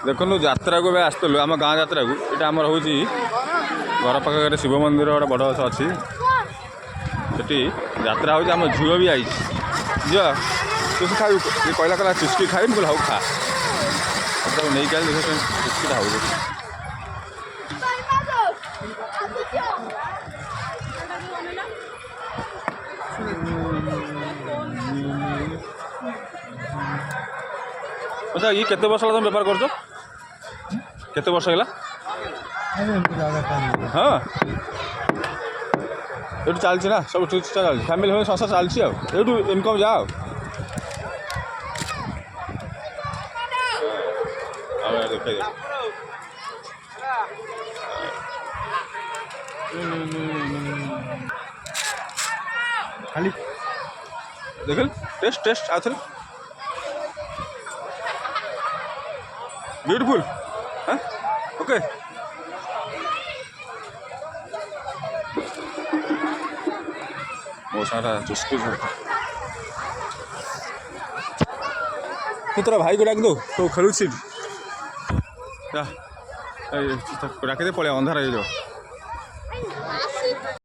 देखो यात्रा को आसलु आम गाँ यात्रा को यहाँ आम हूँ घर पाखे शिव मंदिर गोटे बड़ अच्छी से यात्रा हो झील भी आई झील तुझे खाऊ कहला कहला चुस्की खाई मुझे हाउ खा नहीं क्या देख चुस्कीटा हो अच्छा ये केते वर्ष तुम बेपार कर केते वर्ष है हाँ ये चलती ना सब ठीक चल फैमिली संसार चलती आउ इनकम जाओ देख खाली देख टेस्ट टेस्ट आउ थे ब्यूटीफुल हाँ ओके बहुत सारा चुस्की तू तेरा भाई को डाक दो तो खेलु डाक दे पड़े अंधार हो